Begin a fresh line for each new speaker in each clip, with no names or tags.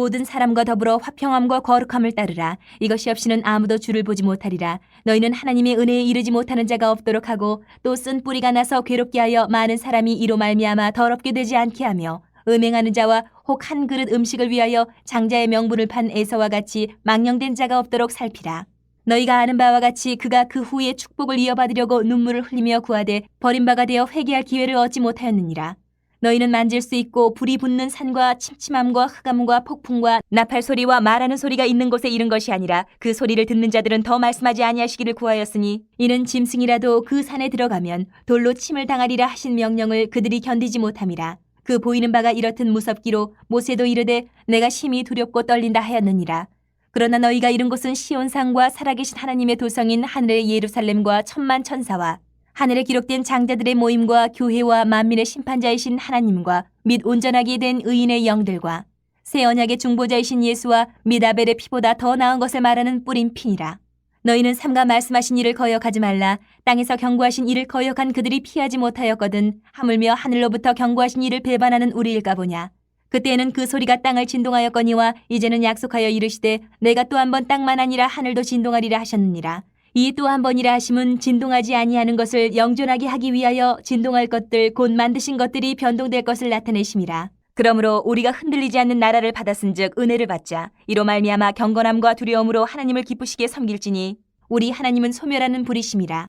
모든 사람과 더불어 화평함과 거룩함을 따르라. 이것이 없이는 아무도 주를 보지 못하리라. 너희는 하나님의 은혜에 이르지 못하는 자가 없도록 하고 또 쓴 뿌리가 나서 괴롭게 하여 많은 사람이 이로 말미암아 더럽게 되지 않게 하며 음행하는 자와 혹 한 그릇 음식을 위하여 장자의 명분을 판 에서와 같이 망령된 자가 없도록 살피라. 너희가 아는 바와 같이 그가 그 후에 축복을 이어받으려고 눈물을 흘리며 구하되 버림바가 되어 회개할 기회를 얻지 못하였느니라. 너희는 만질 수 있고 불이 붙는 산과 침침함과 흑암과 폭풍과 나팔 소리와 말하는 소리가 있는 곳에 이른 것이 아니라 그 소리를 듣는 자들은 더 말씀하지 아니하시기를 구하였으니 이는 짐승이라도 그 산에 들어가면 돌로 침을 당하리라 하신 명령을 그들이 견디지 못함이라. 그 보이는 바가 이렇듯 무섭기로 모세도 이르되 내가 심히 두렵고 떨린다 하였느니라. 그러나 너희가 이른 곳은 시온산과 살아계신 하나님의 도성인 하늘의 예루살렘과 천만 천사와 하늘에 기록된 장자들의 모임과 교회와 만민의 심판자이신 하나님과 및 온전하게 된 의인의 영들과 새 언약의 중보자이신 예수와 및 아벨의 피보다 더 나은 것을 말하는 뿌린 피니라. 너희는 삼가 말씀하신 이를 거역하지 말라. 땅에서 경고하신 이를 거역한 그들이 피하지 못하였거든 하물며 하늘로부터 경고하신 이를 배반하는 우리일까 보냐. 그때에는 그 소리가 땅을 진동하였거니와 이제는 약속하여 이르시되 내가 또 한 번 땅만 아니라 하늘도 진동하리라 하셨느니라. 이 또 한 번이라 하심은 진동하지 아니하는 것을 영존하게 하기 위하여 진동할 것들 곧 만드신 것들이 변동될 것을 나타내심이라. 그러므로 우리가 흔들리지 않는 나라를 받았은즉 은혜를 받자. 이로 말미암아 경건함과 두려움으로 하나님을 기쁘시게 섬길지니 우리 하나님은 소멸하는 불이심이라.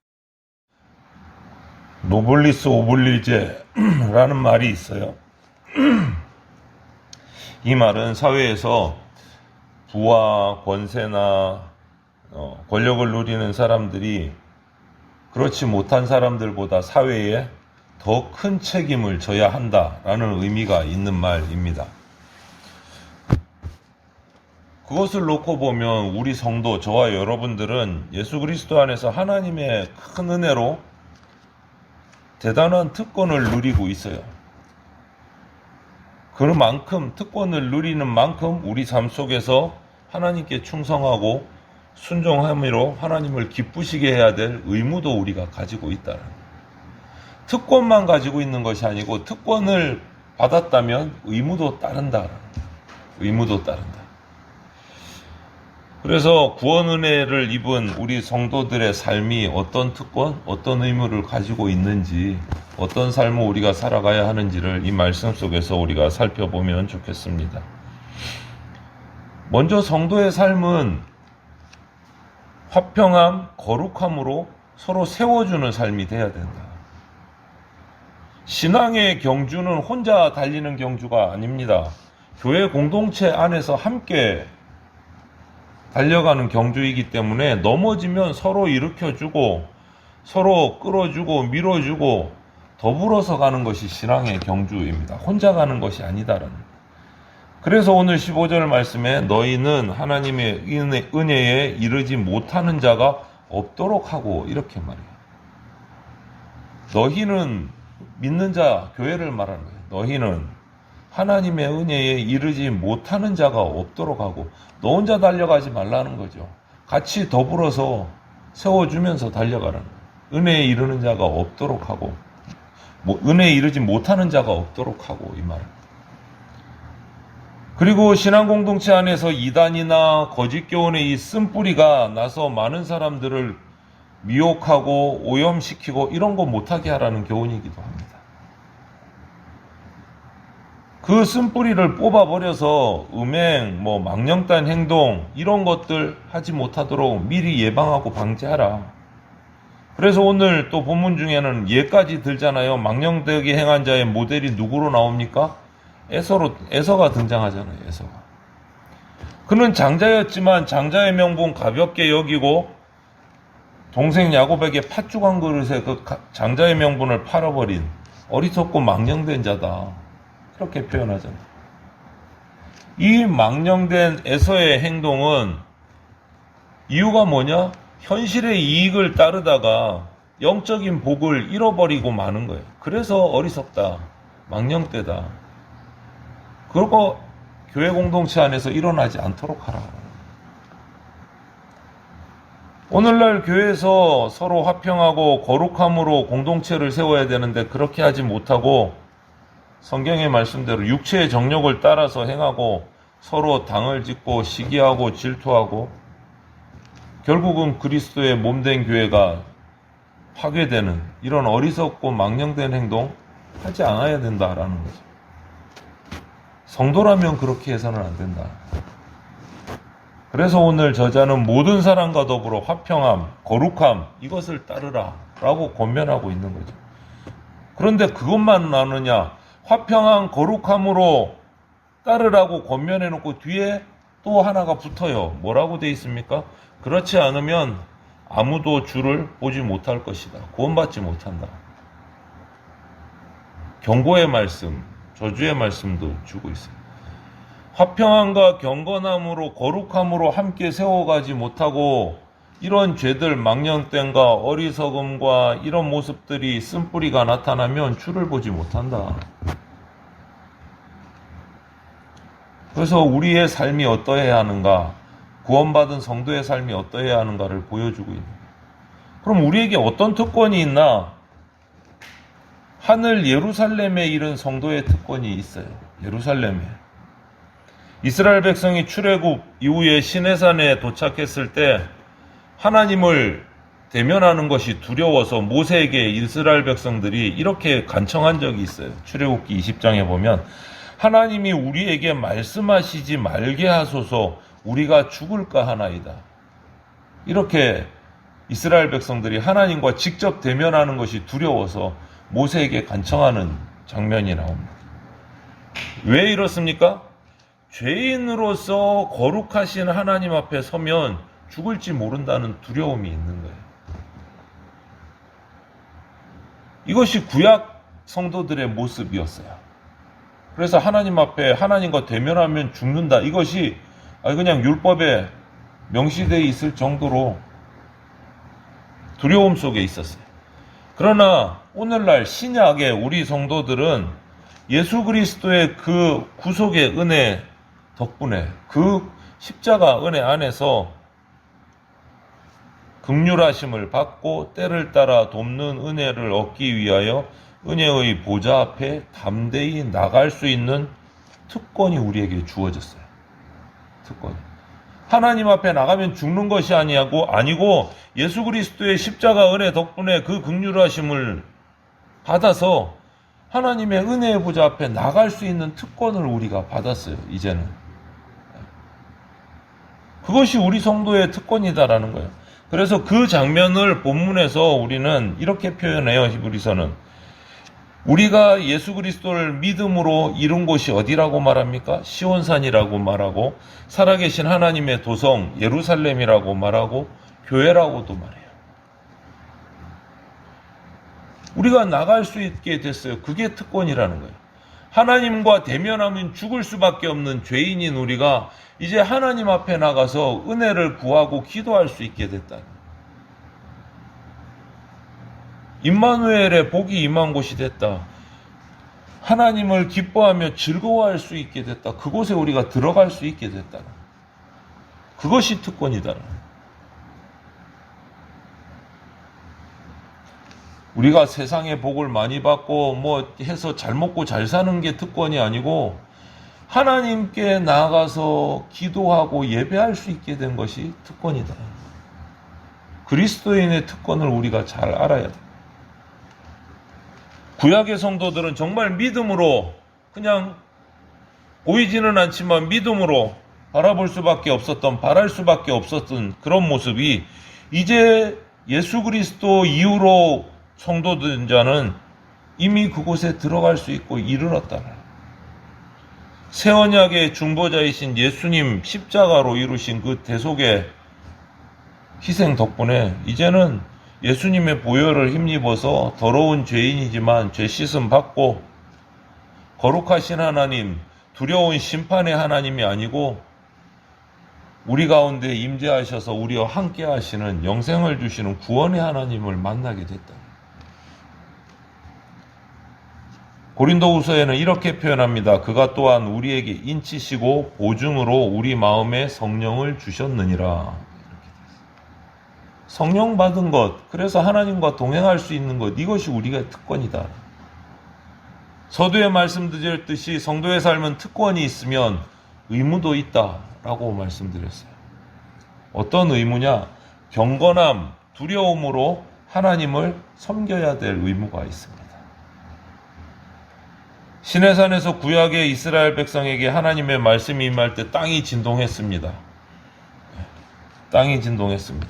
노블리스 오블리제라는 말이 있어요. 이 말은 사회에서 부와 권세나 권력을 누리는 사람들이 그렇지 못한 사람들보다 사회에 더 큰 책임을 져야 한다라는 의미가 있는 말입니다. 그것을 놓고 보면 우리 성도, 저와 여러분들은 예수 그리스도 안에서 하나님의 큰 은혜로 대단한 특권을 누리고 있어요. 그만큼 특권을 누리는 만큼 우리 삶 속에서 하나님께 충성하고 순종함으로 하나님을 기쁘시게 해야 될 의무도 우리가 가지고 있다는 거예요. 특권만 가지고 있는 것이 아니고 특권을 받았다면 의무도 따른다. 의무도 따른다. 그래서 구원 은혜를 입은 우리 성도들의 삶이 어떤 특권, 어떤 의무를 가지고 있는지, 어떤 삶을 우리가 살아가야 하는지를 이 말씀 속에서 우리가 살펴보면 좋겠습니다. 먼저 성도의 삶은 화평함, 거룩함으로 서로 세워주는 삶이 돼야 된다. 신앙의 경주는 혼자 달리는 경주가 아닙니다. 교회 공동체 안에서 함께 달려가는 경주이기 때문에 넘어지면 서로 일으켜주고 서로 끌어주고 밀어주고 더불어서 가는 것이 신앙의 경주입니다. 혼자 가는 것이 아니다라는. 그래서 오늘 15절 말씀에 너희는 하나님의 은혜에 이르지 못하는 자가 없도록 하고 이렇게 말해요. 너희는 믿는 자, 교회를 말하는 거예요. 너희는 하나님의 은혜에 이르지 못하는 자가 없도록 하고 너 혼자 달려가지 말라는 거죠. 같이 더불어서 세워주면서 달려가라는 거예요. 은혜에 이르는 자가 없도록 하고 은혜에 이르지 못하는 자가 없도록 하고 이 말은. 그리고 신앙 공동체 안에서 이단이나 거짓 교훈의 이 쓴뿌리가 나서 많은 사람들을 미혹하고 오염시키고 이런 거 못하게 하라는 교훈이기도 합니다. 그 쓴뿌리를 뽑아버려서 음행, 망령단 행동 이런 것들 하지 못하도록 미리 예방하고 방지하라. 그래서 오늘 또 본문 중에는 예까지 들잖아요. 망령되게 행한 자의 모델이 누구로 나옵니까? 에서가 등장하잖아요. 에서가. 그는 장자였지만 장자의 명분 가볍게 여기고 동생 야곱에게 팥죽 한 그릇에 그 장자의 명분을 팔아버린 어리석고 망령된 자다. 그렇게 표현하잖아요. 이 망령된 에서의 행동은 이유가 뭐냐? 현실의 이익을 따르다가 영적인 복을 잃어버리고 마는 거예요. 그래서 어리석다, 망령되다. 그거 교회 공동체 안에서 일어나지 않도록 하라. 오늘날 교회에서 서로 화평하고 거룩함으로 공동체를 세워야 되는데 그렇게 하지 못하고 성경의 말씀대로 육체의 정욕을 따라서 행하고 서로 당을 짓고 시기하고 질투하고 결국은 그리스도의 몸된 교회가 파괴되는 이런 어리석고 망령된 행동 하지 않아야 된다라는 거죠. 성도라면 그렇게 해서는 안 된다. 그래서 오늘 저자는 모든 사람과 더불어 화평함, 거룩함 이것을 따르라 라고 권면하고 있는 거죠. 그런데 그것만 나누냐? 화평함, 거룩함으로 따르라고 권면해놓고 뒤에 또 하나가 붙어요. 뭐라고 돼 있습니까? 그렇지 않으면 아무도 주를 보지 못할 것이다. 구원받지 못한다. 경고의 말씀, 저주의 말씀도 주고 있어요. 화평함과 경건함으로 거룩함으로 함께 세워가지 못하고 이런 죄들, 망령됨과 어리석음과 이런 모습들이 쓴뿌리가 나타나면 주를 보지 못한다. 그래서 우리의 삶이 어떠해야 하는가, 구원받은 성도의 삶이 어떠해야 하는가를 보여주고 있는 거예요. 그럼 우리에게 어떤 특권이 있나? 하늘 예루살렘에 이른 성도의 특권이 있어요. 예루살렘에. 이스라엘 백성이 출애굽 이후에 시내산에 도착했을 때 하나님을 대면하는 것이 두려워서 모세에게 이스라엘 백성들이 이렇게 간청한 적이 있어요. 출애굽기 20장에 보면 하나님이 우리에게 말씀하시지 말게 하소서 우리가 죽을까 하나이다. 이렇게 이스라엘 백성들이 하나님과 직접 대면하는 것이 두려워서 모세에게 간청하는 장면이 나옵니다. 왜 이렇습니까? 죄인으로서 거룩하신 하나님 앞에 서면 죽을지 모른다는 두려움이 있는 거예요. 이것이 구약 성도들의 모습이었어요. 그래서 하나님 앞에 하나님과 대면하면 죽는다. 이것이 그냥 율법에 명시되어 있을 정도로 두려움 속에 있었어요. 그러나 오늘날 신약의 우리 성도들은 예수 그리스도의 그 구속의 은혜 덕분에 그 십자가 은혜 안에서 긍휼하심을 받고 때를 따라 돕는 은혜를 얻기 위하여 은혜의 보좌 앞에 담대히 나갈 수 있는 특권이 우리에게 주어졌어요. 특권. 하나님 앞에 나가면 죽는 것이 아니고 예수 그리스도의 십자가 은혜 덕분에 그 긍휼하심을 받아서 하나님의 은혜의 보좌 앞에 나갈 수 있는 특권을 우리가 받았어요. 이제는. 그것이 우리 성도의 특권이다라는 거예요. 그래서 그 장면을 본문에서 우리는 이렇게 표현해요. 히브리서는. 우리가 예수 그리스도를 믿음으로 이룬 곳이 어디라고 말합니까? 시온산이라고 말하고 살아계신 하나님의 도성 예루살렘이라고 말하고 교회라고도 말해요. 우리가 나갈 수 있게 됐어요. 그게 특권이라는 거예요. 하나님과 대면하면 죽을 수밖에 없는 죄인인 우리가 이제 하나님 앞에 나가서 은혜를 구하고 기도할 수 있게 됐다. 임마누엘의 복이 임한 곳이 됐다. 하나님을 기뻐하며 즐거워할 수 있게 됐다. 그곳에 우리가 들어갈 수 있게 됐다. 그것이 특권이다. 우리가 세상의 복을 많이 받고 뭐 해서 잘 먹고 잘 사는 게 특권이 아니고 하나님께 나아가서 기도하고 예배할 수 있게 된 것이 특권이다. 그리스도인의 특권을 우리가 잘 알아야 돼. 구약의 성도들은 정말 믿음으로 그냥 보이지는 않지만 믿음으로 바라볼 수밖에 없었던, 바랄 수밖에 없었던 그런 모습이 이제 예수 그리스도 이후로 성도된 자는 이미 그곳에 들어갈 수 있고 이르렀다. 새 언약의 중보자이신 예수님 십자가로 이루신 그 대속의 희생 덕분에 이제는 예수님의 보혈을 힘입어서 더러운 죄인이지만 죄 씻음 받고 거룩하신 하나님, 두려운 심판의 하나님이 아니고 우리 가운데 임재하셔서 우리와 함께 하시는 영생을 주시는 구원의 하나님을 만나게 됐다. 고린도후서에는 이렇게 표현합니다. 그가 또한 우리에게 인치시고 보증으로 우리 마음에 성령을 주셨느니라. 성령 받은 것, 그래서 하나님과 동행할 수 있는 것, 이것이 우리가 특권이다. 서두에 말씀드렸듯이 성도의 삶은 특권이 있으면 의무도 있다라고 말씀드렸어요. 어떤 의무냐? 경건함, 두려움으로 하나님을 섬겨야 될 의무가 있습니다. 시내산에서 구약의 이스라엘 백성에게 하나님의 말씀이 임할 때 땅이 진동했습니다. 땅이 진동했습니다.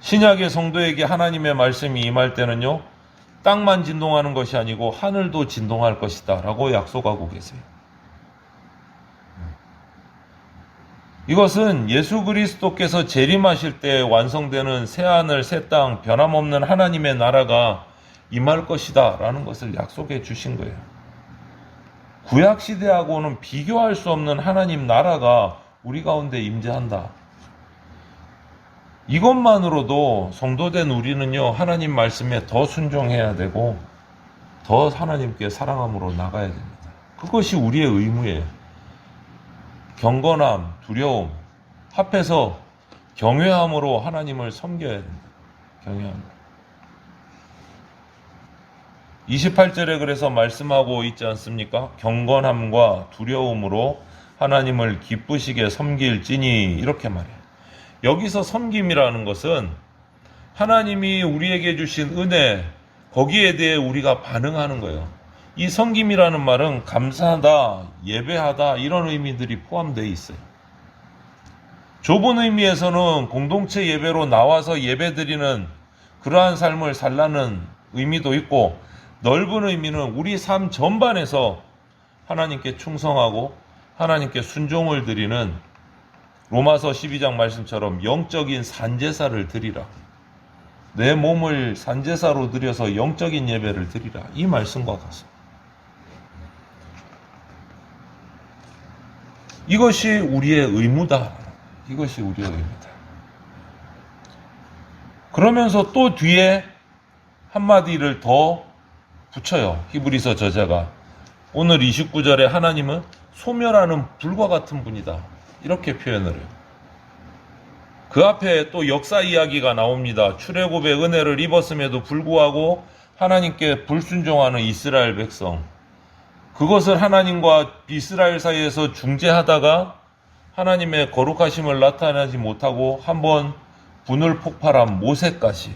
신약의 성도에게 하나님의 말씀이 임할 때는요, 땅만 진동하는 것이 아니고 하늘도 진동할 것이다 라고 약속하고 계세요. 이것은 예수 그리스도께서 재림하실 때 완성되는 새하늘 새 땅 변함없는 하나님의 나라가 임할 것이다 라는 것을 약속해 주신 거예요. 구약시대하고는 비교할 수 없는 하나님 나라가 우리 가운데 임재한다. 이것만으로도 성도된 우리는요, 하나님 말씀에 더 순종해야 되고 더 하나님께 사랑함으로 나가야 됩니다. 그것이 우리의 의무예요. 경건함, 두려움, 합해서 경외함으로 하나님을 섬겨야 됩니다. 경외함. 28절에 그래서 말씀하고 있지 않습니까? 경건함과 두려움으로 하나님을 기쁘시게 섬길지니, 이렇게 말해요. 여기서 섬김이라는 것은 하나님이 우리에게 주신 은혜, 거기에 대해 우리가 반응하는 거예요. 이 섬김이라는 말은 감사하다, 예배하다 이런 의미들이 포함되어 있어요. 좁은 의미에서는 공동체 예배로 나와서 예배드리는 그러한 삶을 살라는 의미도 있고, 넓은 의미는 우리 삶 전반에서 하나님께 충성하고 하나님께 순종을 드리는 로마서 12장 말씀처럼 영적인 산제사를 드리라. 내 몸을 산제사로 드려서 영적인 예배를 드리라. 이 말씀과 같습니다. 이것이 우리의 의무다. 이것이 우리의 의무다. 그러면서 또 뒤에 한마디를 더 붙여요. 히브리서 저자가. 오늘 29절에 하나님은 소멸하는 불과 같은 분이다. 이렇게 표현을 해요. 그 앞에 또 역사 이야기가 나옵니다. 출애굽의 은혜를 입었음에도 불구하고 하나님께 불순종하는 이스라엘 백성. 그것을 하나님과 이스라엘 사이에서 중재하다가 하나님의 거룩하심을 나타내지 못하고 한번 분을 폭발한 모세까지.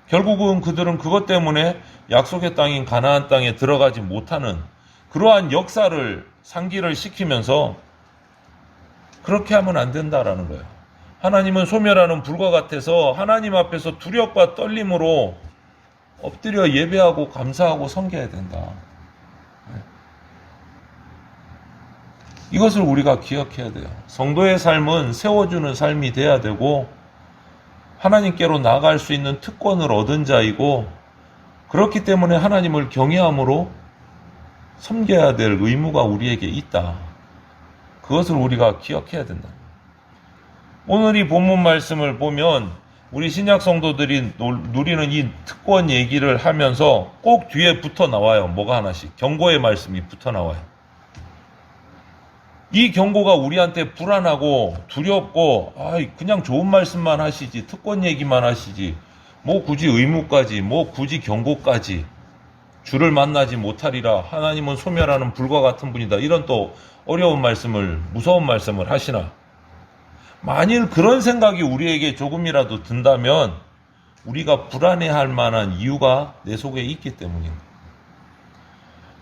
결국은 그들은 그것 때문에 약속의 땅인 가나안 땅에 들어가지 못하는 그러한 역사를 상기를 시키면서 그렇게 하면 안 된다라는 거예요. 하나님은 소멸하는 불과 같아서 하나님 앞에서 두렵과 떨림으로 엎드려 예배하고 감사하고 섬겨야 된다. 이것을 우리가 기억해야 돼요. 성도의 삶은 세워주는 삶이 돼야 되고 하나님께로 나아갈 수 있는 특권을 얻은 자이고, 그렇기 때문에 하나님을 경외함으로 섬겨야 될 의무가 우리에게 있다. 그것을 우리가 기억해야 된다. 오늘 이 본문 말씀을 보면 우리 신약 성도들이 누리는 이 특권 얘기를 하면서 꼭 뒤에 붙어 나와요. 뭐가 하나씩. 경고의 말씀이 붙어 나와요. 이 경고가 우리한테 불안하고 두렵고, 그냥 좋은 말씀만 하시지, 특권 얘기만 하시지, 뭐 굳이 의무까지, 뭐 굳이 경고까지, 주를 만나지 못하리라, 하나님은 소멸하는 불과 같은 분이다, 이런 또 어려운 말씀을, 무서운 말씀을 하시나. 만일 그런 생각이 우리에게 조금이라도 든다면 우리가 불안해할 만한 이유가 내 속에 있기 때문입니다.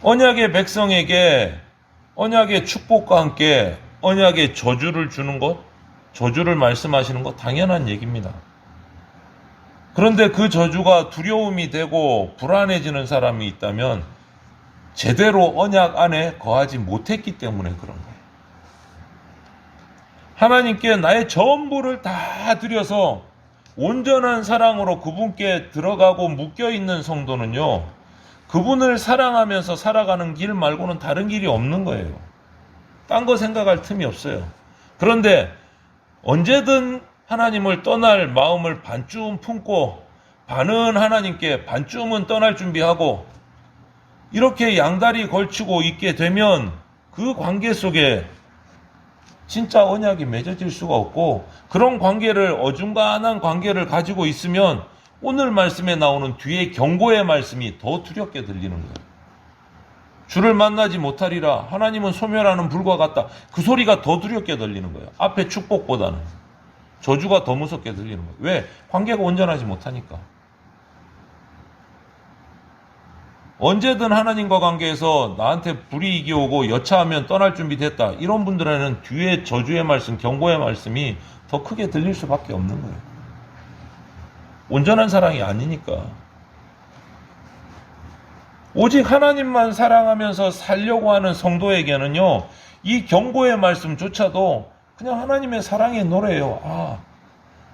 언약의 백성에게 언약의 축복과 함께 언약의 저주를 주는 것, 저주를 말씀하시는 것 당연한 얘기입니다. 그런데 그 저주가 두려움이 되고 불안해지는 사람이 있다면 제대로 언약 안에 거하지 못했기 때문에 그런 거예요. 하나님께 나의 전부를 다 드려서 온전한 사랑으로 그분께 들어가고 묶여있는 성도는요, 그분을 사랑하면서 살아가는 길 말고는 다른 길이 없는 거예요. 딴 거 생각할 틈이 없어요. 그런데 언제든 하나님을 떠날 마음을 반쯤 품고 반은 하나님께 반쯤은 떠날 준비하고 이렇게 양다리 걸치고 있게 되면 그 관계 속에 진짜 언약이 맺어질 수가 없고, 그런 관계를, 어중간한 관계를 가지고 있으면 오늘 말씀에 나오는 뒤에 경고의 말씀이 더 두렵게 들리는 거예요. 주를 만나지 못하리라. 하나님은 소멸하는 불과 같다. 그 소리가 더 두렵게 들리는 거예요. 앞에 축복보다는 저주가 더 무섭게 들리는 거예요. 왜? 관계가 온전하지 못하니까. 언제든 하나님과 관계에서 나한테 불이익이 오고 여차하면 떠날 준비 됐다. 이런 분들에는 뒤에 저주의 말씀, 경고의 말씀이 더 크게 들릴 수밖에 없는 거예요. 온전한 사랑이 아니니까. 오직 하나님만 사랑하면서 살려고 하는 성도에게는요, 이 경고의 말씀조차도 그냥 하나님의 사랑의 노래예요. 아,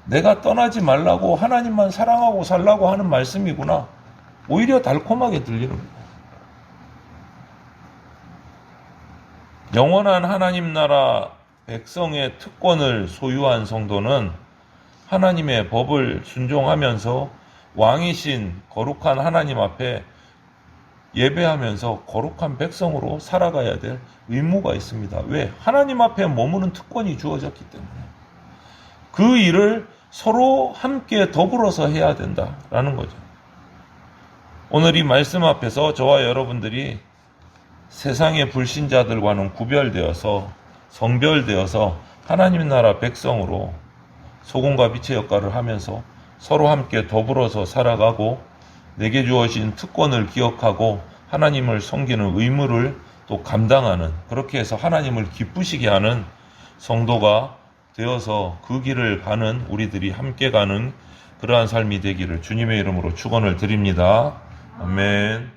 내가 떠나지 말라고 하나님만 사랑하고 살라고 하는 말씀이구나. 오히려 달콤하게 들리는 거예요. 영원한 하나님 나라 백성의 특권을 소유한 성도는 하나님의 법을 순종하면서 왕이신 거룩한 하나님 앞에 예배하면서 거룩한 백성으로 살아가야 될 의무가 있습니다. 왜? 하나님 앞에 머무는 특권이 주어졌기 때문에. 그 일을 서로 함께 더불어서 해야 된다라는 거죠. 오늘 이 말씀 앞에서 저와 여러분들이 세상의 불신자들과는 구별되어서 성별되어서 하나님 나라 백성으로 소금과 빛의 역할을 하면서 서로 함께 더불어서 살아가고 내게 주어진 특권을 기억하고 하나님을 섬기는 의무를 또 감당하는, 그렇게 해서 하나님을 기쁘시게 하는 성도가 되어서 그 길을 가는, 우리들이 함께 가는 그러한 삶이 되기를 주님의 이름으로 축원을 드립니다. 아멘.